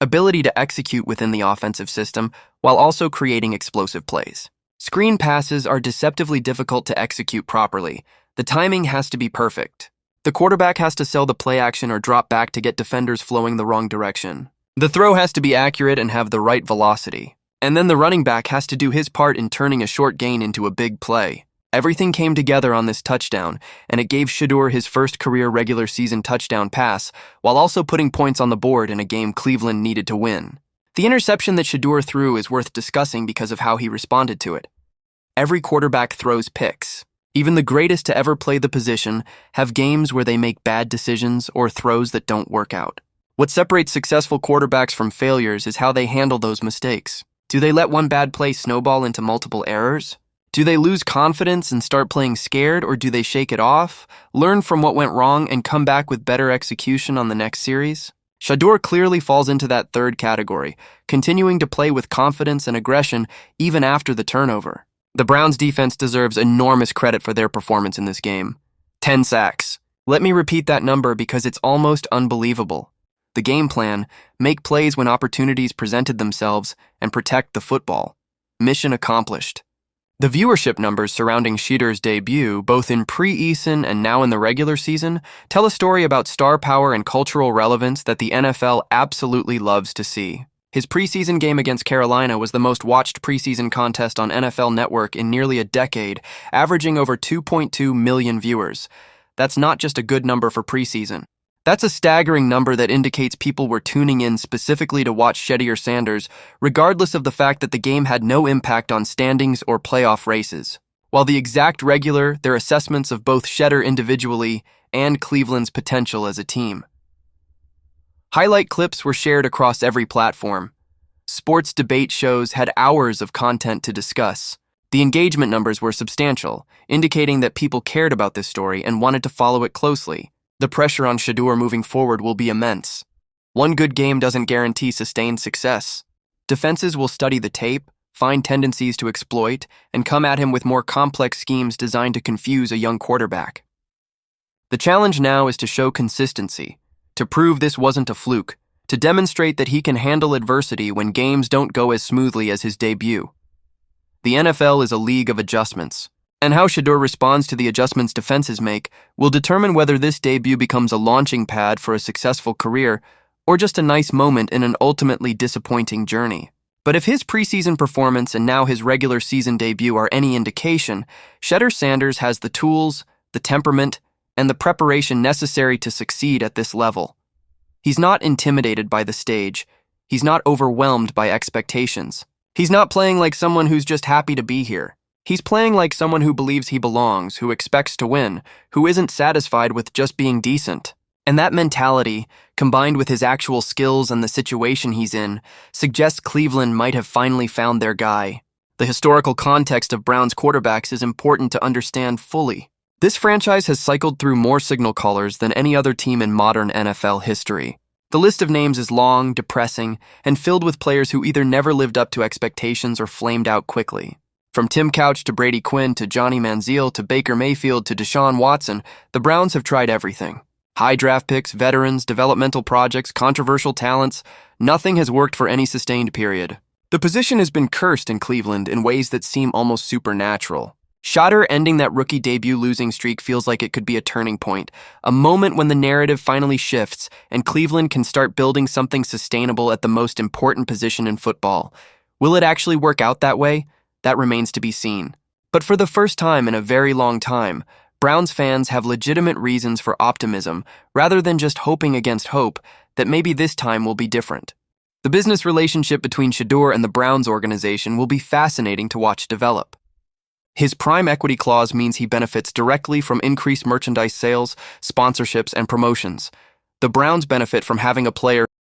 ability to execute within the offensive system while also creating explosive plays. Screen passes are deceptively difficult to execute properly. The timing has to be perfect. The quarterback has to sell the play action or drop back to get defenders flowing the wrong direction. The throw has to be accurate and have the right velocity. And then the running back has to do his part in turning a short gain into a big play. Everything came together on this touchdown, and it gave Shedeur his first career regular season touchdown pass, while also putting points on the board in a game Cleveland needed to win. The interception that Shedeur threw is worth discussing because of how he responded to it. Every quarterback throws picks. Even the greatest to ever play the position have games where they make bad decisions or throws that don't work out. What separates successful quarterbacks from failures is how they handle those mistakes. Do they let one bad play snowball into multiple errors? Do they lose confidence and start playing scared, or do they shake it off, learn from what went wrong, and come back with better execution on the next series? Shedeur clearly falls into that third category, continuing to play with confidence and aggression even after the turnover. The Browns' defense deserves enormous credit for their performance in this game. 10 sacks. Let me repeat that number because it's almost unbelievable. The game plan: make plays when opportunities presented themselves and protect the football. Mission accomplished. The viewership numbers surrounding Shedeur's debut, both in pre-Eason and now in the regular season, tell a story about star power and cultural relevance that the NFL absolutely loves to see. His preseason game against Carolina was the most watched preseason contest on NFL Network in nearly a decade, averaging over 2.2 million viewers. That's not just a good number for preseason. That's a staggering number that indicates people were tuning in specifically to watch Shedeur Sanders, regardless of the fact that the game had no impact on standings or playoff races. While the exact regular, their assessments of both Shedeur individually and Cleveland's potential as a team. Highlight clips were shared across every platform. Sports debate shows had hours of content to discuss. The engagement numbers were substantial, indicating that people cared about this story and wanted to follow it closely. The pressure on Shedeur moving forward will be immense. One good game doesn't guarantee sustained success. Defenses will study the tape, find tendencies to exploit, and come at him with more complex schemes designed to confuse a young quarterback. The challenge now is to show consistency, to prove this wasn't a fluke, to demonstrate that he can handle adversity when games don't go as smoothly as his debut. The NFL is a league of adjustments, and how Shedeur responds to the adjustments defenses make will determine whether this debut becomes a launching pad for a successful career or just a nice moment in an ultimately disappointing journey. But if his preseason performance and now his regular season debut are any indication, Shedeur Sanders has the tools, the temperament, and the preparation necessary to succeed at this level. He's not intimidated by the stage. He's not overwhelmed by expectations. He's not playing like someone who's just happy to be here. He's playing like someone who believes he belongs, who expects to win, who isn't satisfied with just being decent. And that mentality, combined with his actual skills and the situation he's in, suggests Cleveland might have finally found their guy. The historical context of Browns quarterbacks is important to understand fully. This franchise has cycled through more signal callers than any other team in modern NFL history. The list of names is long, depressing, and filled with players who either never lived up to expectations or flamed out quickly. From Tim Couch to Brady Quinn to Johnny Manziel to Baker Mayfield to Deshaun Watson, the Browns have tried everything. High draft picks, veterans, developmental projects, controversial talents, nothing has worked for any sustained period. The position has been cursed in Cleveland in ways that seem almost supernatural. Shedeur ending that rookie debut losing streak feels like it could be a turning point, a moment when the narrative finally shifts and Cleveland can start building something sustainable at the most important position in football. Will it actually work out that way? That remains to be seen. But for the first time in a very long time, Browns fans have legitimate reasons for optimism rather than just hoping against hope that maybe this time will be different. The business relationship between Shedeur and the Browns organization will be fascinating to watch develop. His prime equity clause means he benefits directly from increased merchandise sales, sponsorships, and promotions. The Browns benefit from having a player